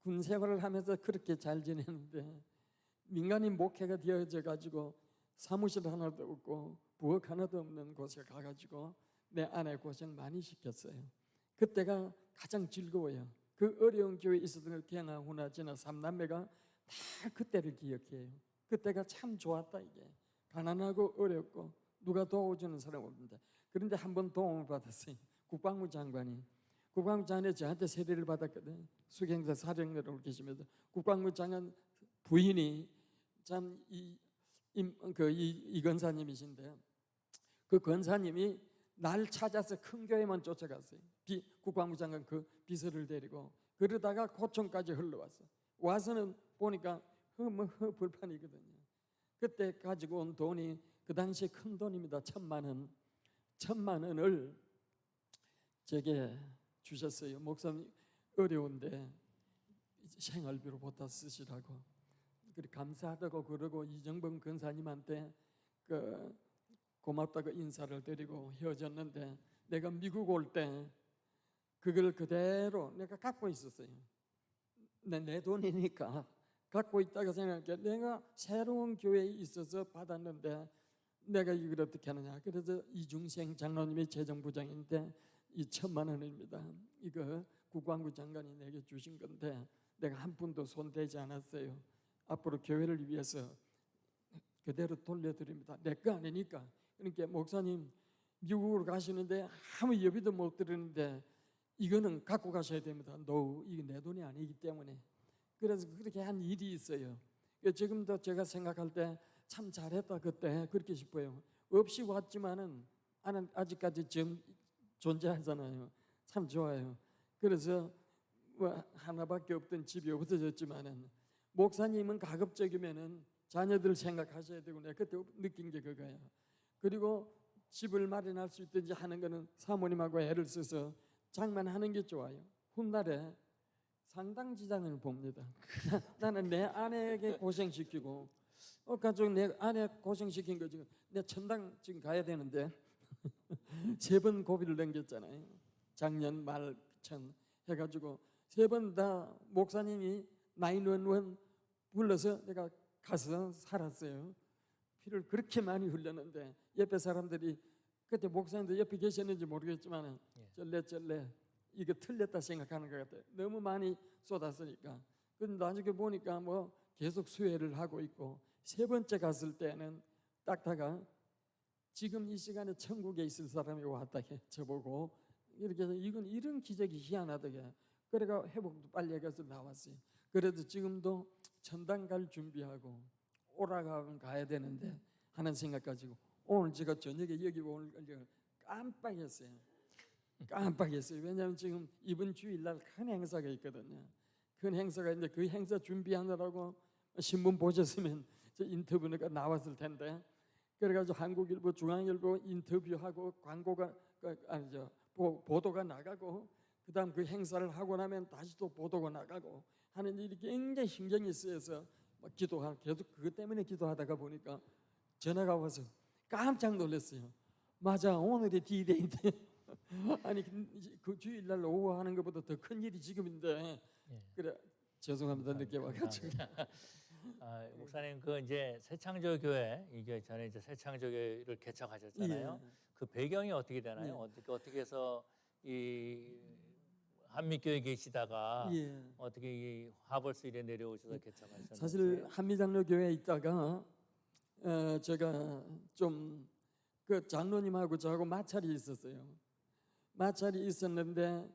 군 생활을 하면서 그렇게 잘 지냈는데 민간인 목회가 되어져 가지고 사무실 하나도 없고 부엌 하나도 없는 곳에 가가지고 내 아내 고생 많이 시켰어요. 그때가 가장 즐거워요. 그 어려운 교회에 있었던 경아, 훈아, 진아 삼남매가 다 그때를 기억해요. 그때가 참 좋았다. 이게 가난하고 어렵고 누가 도와주는 사람 없는데 그런데 한 번 도움을 받았어요. 국방부 장관이 저한테 세례를 받았거든. 수경대 사령관으로 계시면서 국방부 장관 부인이 참이 권사님이신데 그 권사님이 날 찾아서 큰 교회만 쫓아갔어요. 국방부 장관 그 비서를 데리고 그러다가 고촌까지 흘러왔어. 와서는 보니까 불판이거든요. 그때 가지고 온 돈이 그 당시에 큰 돈입니다. 1,000만 원. 1,000만 원을 제게 주셨어요. 목사님 어려운데 생활비로 보다 쓰시라고. 그래 감사하다고 그러고 이정범 권사님한테 고맙다고 인사를 드리고 헤어졌는데 내가 미국 올 때 그걸 그대로 내가 갖고 있었어요. 내 돈이니까 갖고 있다가 생각해 내가 새로운 교회에 있어서 받았는데 내가 이걸 어떻게 하느냐. 그래서 이중생 장로님이 재정부장인데 이 1,000만 원입니다. 이거 국방부 장관이 내게 주신 건데 내가 한 푼도 손대지 않았어요. 앞으로 교회를 위해서 그대로 돌려드립니다. 내 거 아니니까. 그러니까 목사님 미국으로 가시는데 아무 예비도 못 드리는데 이거는 갖고 가셔야 됩니다. 이게 내 돈이 아니기 때문에. 그래서 그렇게 한 일이 있어요. 지금도 제가 생각할 때 참 잘했다 그때 그렇게 싶어요. 없이 왔지만은 아직까지 존재하잖아요. 참 좋아요. 그래서 뭐 하나밖에 없던 집이 없어졌지만은 목사님은 가급적이면은 자녀들 생각하셔야 되고 내가 그때 느낀 게 그거예요. 그리고 집을 마련할 수 있든지 하는 거는 사모님하고 애를 써서 장만하는 게 좋아요. 훗날에 상당지장을 봅니다. 나는 내 아내에게 고생시키고 가족 내 아내 고생시킨 거 지금 내 천당 지금 가야 되는데 3번 고비를 넘겼잖아요. 작년 말천 해가지고 3번 다 목사님이 911 불러서 내가 가서 살았어요. 피를 그렇게 많이 흘렸는데 옆에 사람들이 그때 목사님도 옆에 계셨는지 모르겠지만 쩔레 이거 틀렸다 생각하는 것 같아요. 너무 많이 쏟았으니까. 근데 나중에 보니까 뭐 계속 수혜를 하고 있고 3번째 갔을 때는 딱다가 지금 이 시간에 천국에 있을 사람이 왔다 저보고 이렇게 해서 이건 이런 기적이 희한하다게 그래가 회복도 빨리 해가서 나왔어요. 그래도 지금도 천당 갈 준비하고 오라가면 가야 되는데 하는 생각 가지고 오늘 제가 저녁에 여기 오늘 깜빡했어요. 왜냐하면 지금 이번 주일날 큰 행사가 있거든요. 큰 행사가 있는데 그 행사 준비하느라고 신문 보셨으면 저 인터뷰가 나왔을 텐데 그래가지고 한국일보, 중앙일보 인터뷰하고 광고가 보도가 나가고 그다음 그 행사를 하고 나면 다시 또 보도가 나가고 하는 일이 굉장히 신경이 쓰여서 기도하고 계속 그것 때문에 기도하다가 보니까 전화가 와서 깜짝 놀랐어요. 맞아, 오늘이 D-Day인데 아니 그 주일날 오후 하는 것보다 더 큰 일이 지금인데 그래 죄송합니다 늦게 와가지고. 목사님 그 이제 새창조교회 이게 전에 이제 새창조교회를 개척하셨잖아요. 그 배경이 어떻게 되나요? 어떻게 해서 이 한미교회 계시다가 어떻게 이 하벌스 일에 내려오셔서 개척하셨는지. 사실 한미장로교회에 있다가 제가 좀 그 장로님하고 저하고 마찰이 있었어요. 마찰이 있었는데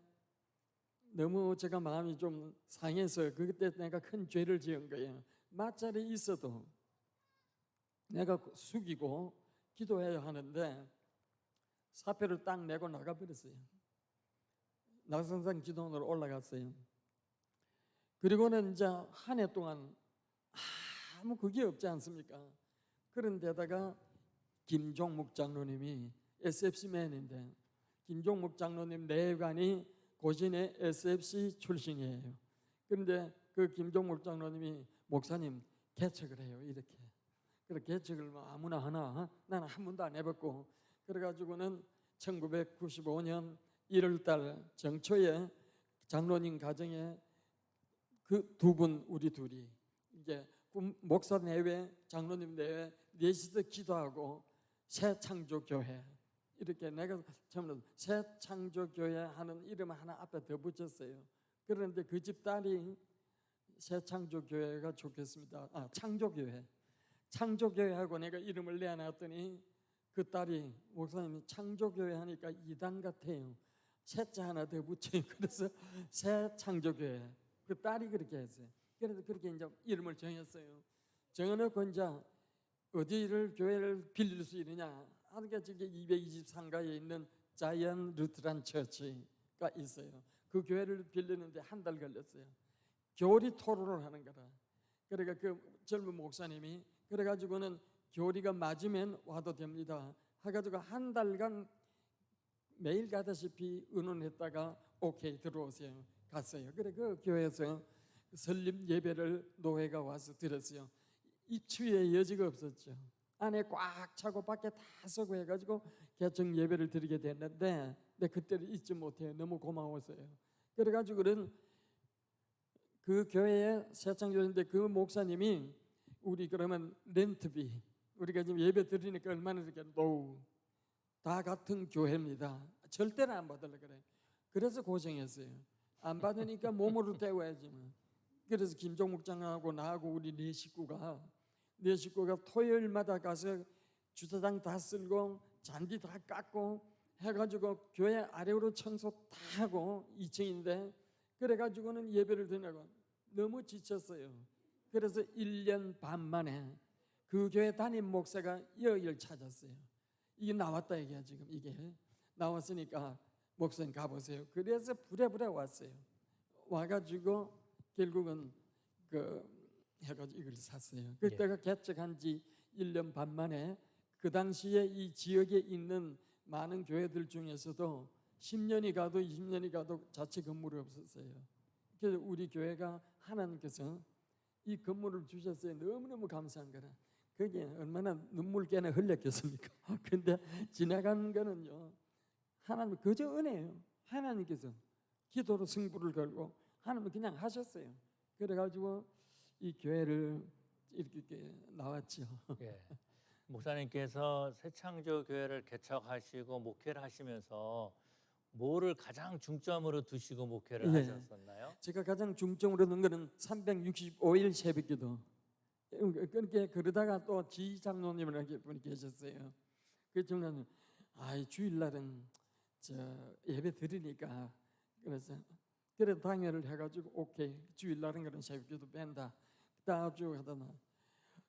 너무 제가 마음이 좀 상해서 그때 내가 큰 죄를 지은 거예요. 마찰이 있어도 내가 숙이고 기도해야 하는데 사표를 딱 내고 나가버렸어요. 낙선상 기도원으로 올라갔어요. 그리고는 이제 한 해 동안 아무 그게 없지 않습니까? 그런데다가 김종묵 장로님이 SFC맨인데 김종묵 장로님 내관이 고신의 SFC 출신이에요. 그런데 그 김종묵 장로님이 목사님 개척을 해요 이렇게. 그래 개척을 뭐 아무나 하나 나는 한 번도 안 해봤고 그래가지고는 1995년 1월달 정초에 장로님 가정에 그 2분 우리 둘이 이제 목사 내외 장로님 내외 넷이서 기도하고 새창조교회 이렇게 내가 처음으로 새창조교회 하는 이름 하나 앞에 더 붙였어요. 그런데 그 집 딸이 새창조교회가 좋겠습니다. 창조교회. 창조교회하고 내가 이름을 내놨더니 그 딸이 목사님 창조교회 하니까 이단 같아요. 새자 하나 더 붙여요. 그래서 새창조교회. 그 딸이 그렇게 했어요. 그래서 그렇게 이제 이름을 정했어요. 정해놓고 이제 어디를 교회를 빌릴 수 있느냐 하니까 지금 223가에 있는 자이언 루트란 처치가 있어요. 그 교회를 빌리는데 한 달 걸렸어요. 교리 토론을 하는 거라. 그러니까 그 젊은 목사님이 그래가지고는 교리가 맞으면 와도 됩니다 해가지고 한 달간 매일 가다시피 의논했다가 오케이 들어오세요 갔어요. 그래 그 교회에서 설립 예배를 노회가 와서 드렸어요. 입추의 여지가 없었죠. 안에 꽉 차고 밖에 다 서고 해가지고 개청 예배를 드리게 됐는데 그때를 잊지 못해요. 너무 고마웠어요. 그래가지고는 그 교회에 새창교회인데 그 목사님이 우리 그러면 렌트비 우리가 지금 예배 드리니까 얼마나 이렇게 노우 다 같은 교회입니다. 절대로 안 받으려 그래. 그래서 고생했어요. 안 받으니까 몸으로 때워야지 뭐. 그래서 김종 목장하고 나하고 우리 네 식구가 토요일마다 가서 주차장 다 쓸고 잔디 다 깎고 해가지고 교회 아래로 청소 다 하고 2층인데 그래가지고는 예배를 드리고 너무 지쳤어요. 그래서 1년 반 만에 그 교회 담임 목사가 여기를 찾았어요. 이게 나왔다 이게 지금 이게 나왔으니까 목사님 가보세요. 그래서 부랴부랴 왔어요. 와가지고 결국은 해가지고 이걸 샀어요. 그때가 개척한 지 1년 반 만에 그 당시에 이 지역에 있는 많은 교회들 중에서도 10년이 가도 20년이 가도 자체 건물이 없었어요. 그래서 우리 교회가 하나님께서 이 건물을 주셨어요. 너무너무 감사한 거라. 그게 얼마나 눈물깨나 흘렸겠습니까? 근데 지나간 거는요. 하나님 그저 은혜예요. 하나님께서 기도로 승부를 걸고 하나님 그냥 하셨어요. 그래가지고 이 교회를 이렇게 나왔죠. 예. 목사님께서 새창조 교회를 개척하시고 목회를 하시면서 뭐를 가장 중점으로 두시고 목회를 하셨었나요? 제가 가장 중점으로 둔 거는 365일 새벽기도. 그렇게 그러다가 또 지장로님이라는 분이 계셨어요. 그 중간에 주일날은 예배 드리니까 그래 당회를 해가지고 오케이 주일날은 그런 새벽기도 뺀다. 다음 주 하다가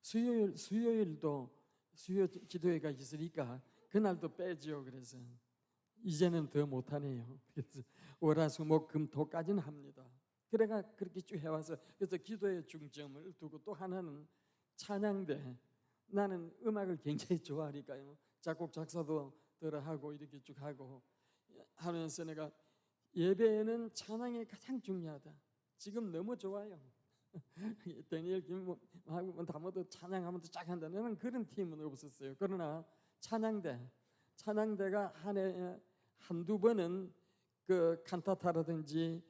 수요일도 수요 기도회가 있으니까 그날도 빼지요. 그래서 이제는 더 못하네요. 그래서 월화수목금토까지는 합니다. 그래가 그렇게 쭉 해와서 그래서 기도에 중점을 두고 또 하나는 찬양대. 나는 음악을 굉장히 좋아하니까요. 작곡 작사도 들어하고 이렇게 쭉 하고 하면서 내가 예배에는 찬양이 가장 중요하다. 지금 너무 좋아요. 다니엘 김하고 다모도 찬양하면 쫙 한다. 나는 그런 팀은 없었어요. 그러나 찬양대가 한 해에 한두 번은 그 칸타타라든지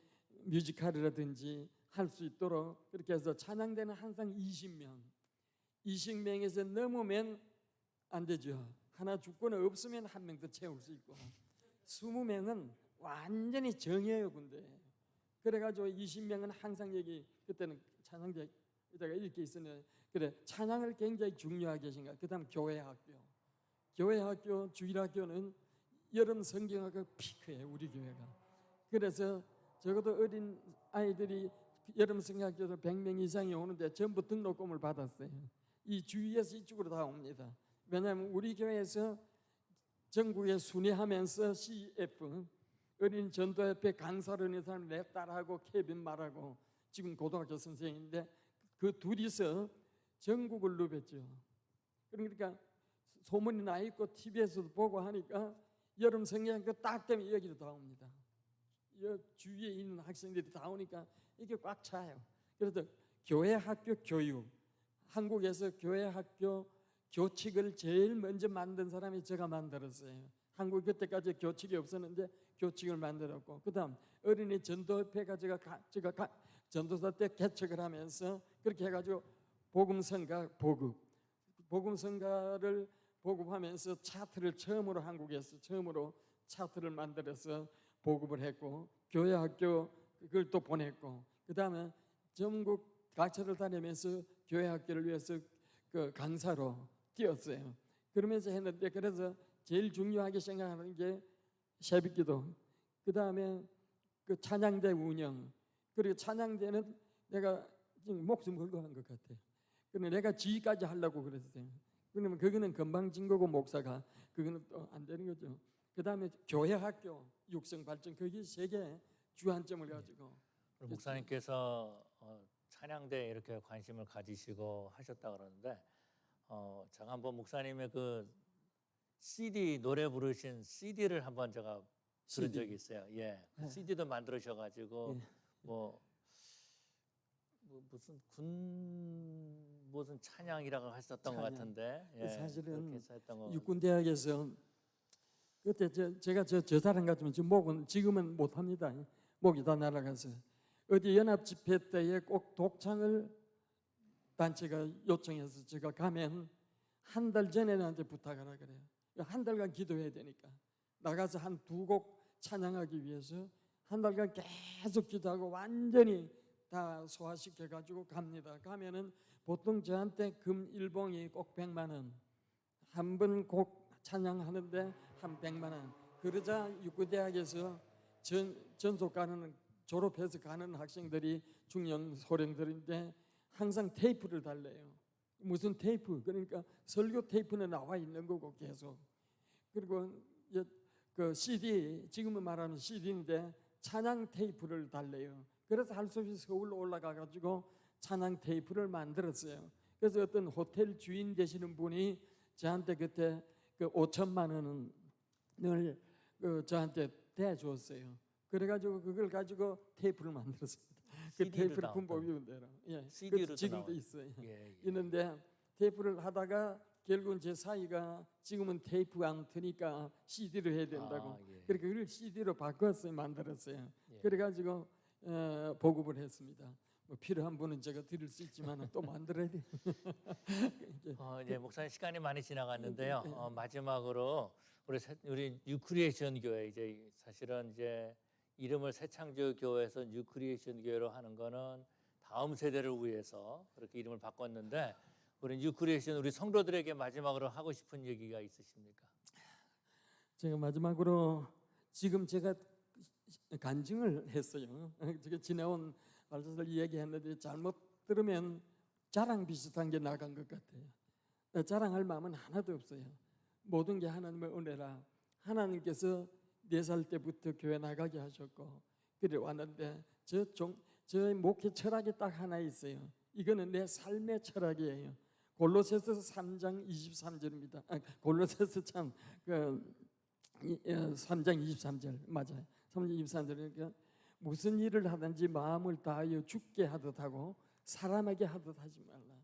뮤지컬이라든지 할 수 있도록 그렇게 해서 찬양대는 항상 20명에서 넘으면 안 되죠. 하나 죽거나 없으면 한 명 더 채울 수 있고 20명은 완전히 정해요. 근데 그래가지고 20명은 항상 여기 그때는 찬양대 이따가 이렇게 있었는데 그래 찬양을 굉장히 중요하게 생각. 그다음 교회학교 주일학교는 여름 성경학교 피크예요. 우리 교회가. 그래서 적어도 어린 아이들이 여름 성경학교에서 100명 이상이 오는데 전부 등록금을 받았어요. 이 주위에서 이쪽으로 다 옵니다. 왜냐하면 우리 교회에서 전국에 순회하면서 CF 어린 전도협회 강사로 있는 사람 내 딸하고 케빈 말하고 지금 고등학교 선생인데 그 둘이서 전국을 누볐죠. 그러니까 소문이 나 있고 TV에서도 보고 하니까 여름 성경학교 딱 되면 여기로 다 옵니다. 주위에 있는 학생들이 다 오니까 이게 꽉 차요. 그래서 교회 학교 교육, 한국에서 교회 학교 교칙을 제일 먼저 만든 사람이 제가 만들었어요. 한국 그때까지 교칙이 없었는데 교칙을 만들었고, 그다음 어린이 전도협회가 제가 전도사 때 개척을 하면서 그렇게 해가지고 복음성가를 보급하면서 차트를 처음으로 한국에서 차트를 만들어서 보급을 했고, 교회 학교 그걸 또 보냈고, 그다음에 전국 각처를 다니면서 교회 학교를 위해서 그 강사로 뛰었어요. 그러면서 했는데, 그래서 제일 중요하게 생각하는 게 새벽기도, 그다음에 그 찬양대 운영, 그리고 찬양대는 내가 지금 목숨 걸고 한 것 같아요. 근데 내가 지휘까지 하려고 그랬어요. 그러면 그거는 금방 진 거고 목사가 그거는 또 안 되는 거죠. 그 다음에 교회 학교 육성 발전 거기 세계 주안점을 가지고 목사님께서 찬양대에 이렇게 관심을 가지시고 하셨다 그러는데 제가 한번 목사님의 그 CD 노래 부르신 CD를 한번 제가 들은 CD. 적이 있어요. 예, 네. CD도 만들으셔가지고 예. 무슨 찬양이라고 하셨던 것 찬양. 같은데 예, 사실은 그렇게 해서 했던 거. 육군대학에서 그때 제가 저 사람 같으면 지금 목은 지금은 못 합니다. 목이 다 날아가서 어디 연합 집회 때에 꼭 독창을 단체가 요청해서 제가 가면 한 달 전에 나한테 부탁하라 그래요. 한 달간 기도해야 되니까 나가서 한 2곡 찬양하기 위해서 한 달간 계속 기도하고 완전히 다 소화시켜 가지고 갑니다. 가면은 보통 저한테 금 일봉이 꼭 100만 원. 한 번 곡 찬양하는데 한 100만 원. 그러자 육군대학에서 전속 가는 졸업해서 가는 학생들이 중년 소령들인데 항상 테이프를 달래요. 무슨 테이프? 그러니까 설교 테이프는 나와 있는 거고 계속. 그리고 그 CD 지금은 말하는 CD인데 찬양 테이프를 달래요. 그래서 할 수 없이 서울로 올라가 가지고 찬양 테이프를 만들었어요. 그래서 어떤 호텔 주인 되시는 분이 저한테 그때 그 5천만 원을 저한테 대주었어요. 그래가지고 그걸 가지고 테이프를 만들었습니다. 그 테이프를 군복입은 대로. 예, CD로 지금도 있어요. 예. 있는데 테이프를 하다가 결국은 제 사이가 지금은 테이프가 안 트니까 CD로 해야 된다고. 예. 그러니까 그걸 CD로 바꿨어요, 만들었어요. 예. 그래가지고 보급을 했습니다. 뭐 필요한 분은 제가 드릴 수 있지만 또 만들어야 돼. 이제 목사님 시간이 많이 지나갔는데요. 마지막으로 우리 뉴크리에이션 교회 이제 사실은 이제 이름을 새창조 교회에서 뉴크리에이션 교회로 하는 거는 다음 세대를 위해서 그렇게 이름을 바꿨는데 우리 뉴크리에이션 우리 성도들에게 마지막으로 하고 싶은 얘기가 있으십니까? 제가 마지막으로 지금 제가 간증을 했어요. 제가 지나온 말씀을 이야기했는데 잘못 들으면 자랑 비슷한 게 나간 것 같아요. 자랑할 마음은 하나도 없어요. 모든 게 하나님의 은혜라. 하나님께서 4살 때부터 교회 나가게 하셨고 그래 왔는데 저의 목회 철학이 딱 하나 있어요. 이거는 내 삶의 철학이에요. 골로새서 3장 23절입니다. 골로새서 3장 23절 맞아요. 3장 23절이니까 무슨 일을 하든지 마음을 다하여 죽게 하듯 하고 사람에게 하듯 하지 말라.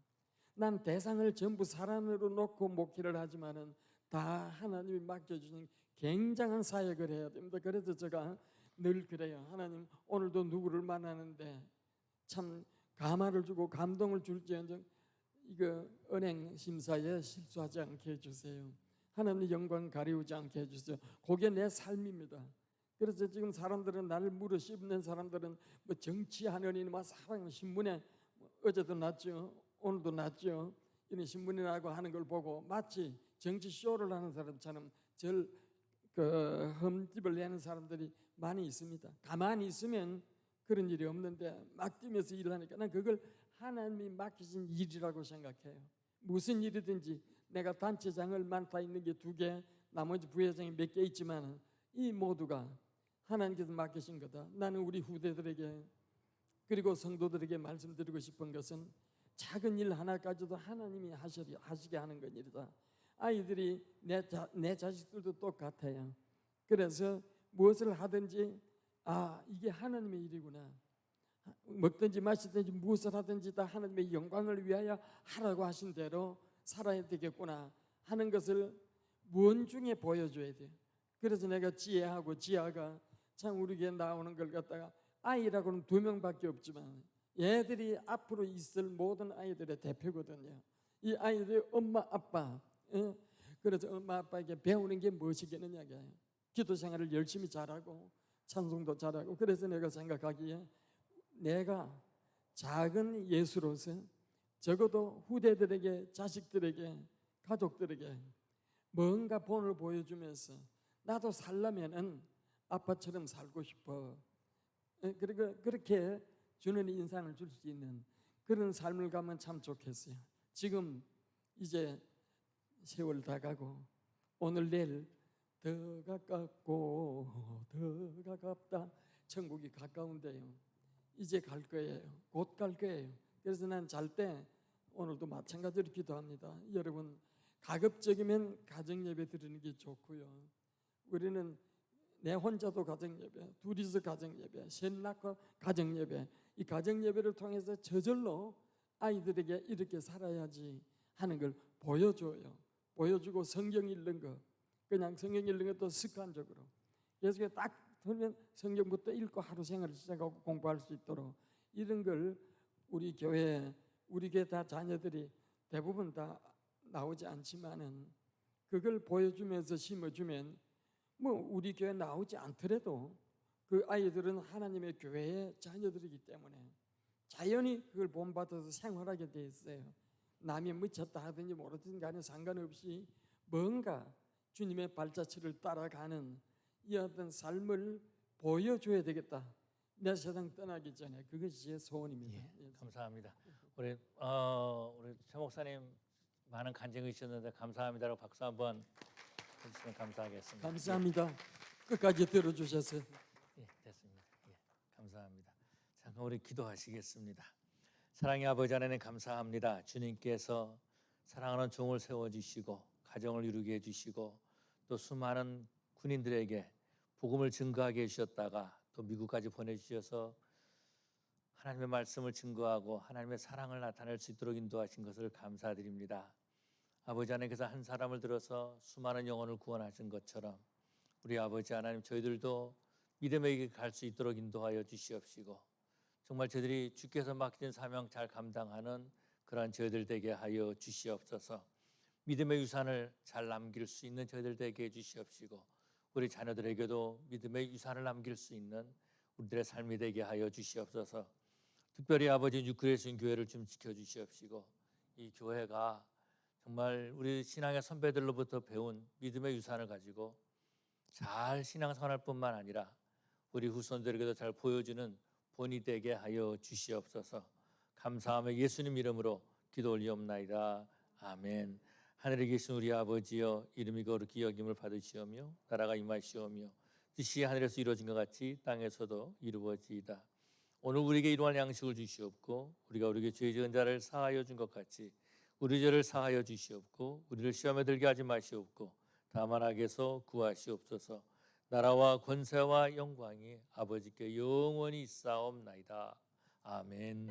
난 대상을 전부 사람으로 놓고 목회를 하지만은 다 하나님이 맡겨주신 굉장한 사역을 해야 됩니다. 그래서 제가 늘 그래요. 하나님 오늘도 누구를 만나는데 참 감화를 주고 감동을 줄지언정 이거 은행 심사에 실수하지 않게 해주세요. 하나님 영광 가리우지 않게 해주세요. 그게 내 삶입니다. 그래서 지금 사람들은 나를 물어 씹는 사람들은 뭐 정치하느니 막 사랑 신문에 어제도 났죠, 오늘도 났죠. 이런 신문에 나고 하는 걸 보고 마치 정치 쇼를 하는 사람처럼 흠집을 내는 사람들이 많이 있습니다. 가만히 있으면 그런 일이 없는데 막 뛰면서 일을 하니까 난 그걸 하나님이 맡기신 일이라고 생각해요. 무슨 일이든지 내가 단체장을 맡아 있는 게 2개, 나머지 부회장이 몇 개 있지만 이 모두가 하나님께서 맡기신 거다. 나는 우리 후대들에게 그리고 성도들에게 말씀드리고 싶은 것은 작은 일 하나까지도 하나님이 하시게 하는 것이다. 아이들이 내 자식들도 똑같아요. 그래서 무엇을 하든지 이게 하나님의 일이구나. 먹든지 마시든지 무엇을 하든지 다 하나님의 영광을 위하여 하라고 하신 대로 살아야 되겠구나 하는 것을 무언중에 보여줘야 돼요. 그래서 내가 지혜하고 지아가 참 우리 교회 나오는 걸 갖다가 아이라고는 2명밖에 없지만 얘들이 앞으로 있을 모든 아이들의 대표거든요. 이 아이들이 엄마 아빠 그래서 엄마 아빠에게 배우는 게 무엇이겠느냐. 기도 생활을 열심히 잘하고 찬송도 잘하고. 그래서 내가 생각하기에 내가 작은 예수로서 적어도 후대들에게, 자식들에게, 가족들에게 뭔가 본을 보여주면서 나도 살려면은 아빠처럼 살고 싶어. 그리고 그렇게 주는 인상을 줄 수 있는 그런 삶을 가면 참 좋겠어요. 지금 이제 세월 다 가고 오늘 내일 더 가깝고 더 가깝다. 천국이 가까운데요. 이제 갈 거예요. 곧 갈 거예요. 그래서 난 잘 때 오늘도 마찬가지로 기도합니다. 여러분 가급적이면 가정 예배 드리는 게 좋고요. 우리는 내 혼자도 가정 예배, 둘이서 가정 예배, 셋 낳고 가정 예배, 이 가정 예배를 통해서 저절로 아이들에게 이렇게 살아야지 하는 걸 보여줘요. 보여주고 성경 읽는 거, 그냥 성경 읽는 것도 습관적으로. 그래서 딱 들면 성경부터 읽고 하루 생활을 시작하고 공부할 수 있도록 이런 걸 우리 교회 다 자녀들이 대부분 다 나오지 않지만은 그걸 보여주면서 심어주면 뭐 우리 교회 나오지 않더라도 그 아이들은 하나님의 교회의 자녀들이기 때문에 자연히 그걸 본받아서 생활하게 돼 있어요. 남이 미쳤다 하든지 모르든지 간에 상관없이 뭔가 주님의 발자취를 따라가는 이 어떤 삶을 보여줘야 되겠다. 내 세상 떠나기 전에 그것이 제 소원입니다. 예, 감사합니다. 우리 최 목사님 많은 간증이 있었는데 감사합니다라고 박수 한번 해주시면 감사하겠습니다. 감사합니다. 끝까지 들어주셔서. 예, 됐습니다. 예, 감사합니다. 잠깐 우리 기도하시겠습니다. 사랑의 아버지 하나님 감사합니다. 주님께서 사랑하는 종을 세워주시고 가정을 이루게 해주시고 또 수많은 군인들에게 복음을 증거하게 해주셨다가 또 미국까지 보내주셔서 하나님의 말씀을 증거하고 하나님의 사랑을 나타낼 수 있도록 인도하신 것을 감사드립니다. 아버지 하나님께서 한 사람을 들어서 수많은 영혼을 구원하신 것처럼 우리 아버지 하나님 저희들도 믿음의 길 갈 수 있도록 인도하여 주시옵시고 정말 저희들이 주께서 맡기신 사명 잘 감당하는 그러한 저희들 되게 하여 주시옵소서. 믿음의 유산을 잘 남길 수 있는 저희들 되게 해 주시옵시고 우리 자녀들에게도 믿음의 유산을 남길 수 있는 우리들의 삶이 되게 하여 주시옵소서. 특별히 아버지 뉴크리에스인 교회를 좀 지켜주시옵시고 이 교회가 정말 우리 신앙의 선배들로부터 배운 믿음의 유산을 가지고 잘 신앙생활할 뿐만 아니라 우리 후손들에게도 잘 보여주는 본이 되게 하여 주시옵소서. 감사하며 예수님 이름으로 기도 올리옵나이다. 아멘. 하늘에 계신 우리 아버지여 이름이 거룩히 여김을 받으시오며 나라가 임하시오며 뜻이 하늘에서 이루어진 것 같이 땅에서도 이루어지이다. 오늘 우리에게 일용할 양식을 주시옵고 우리가 우리에게 죄 지은 자를 사하여 준 것 같이 우리 죄를 사하여 주시옵고 우리를 시험에 들게 하지 마시옵고 다만 악에서 구하시옵소서. 나라와 권세와 영광이 아버지께 영원히 있사옵나이다. 아멘.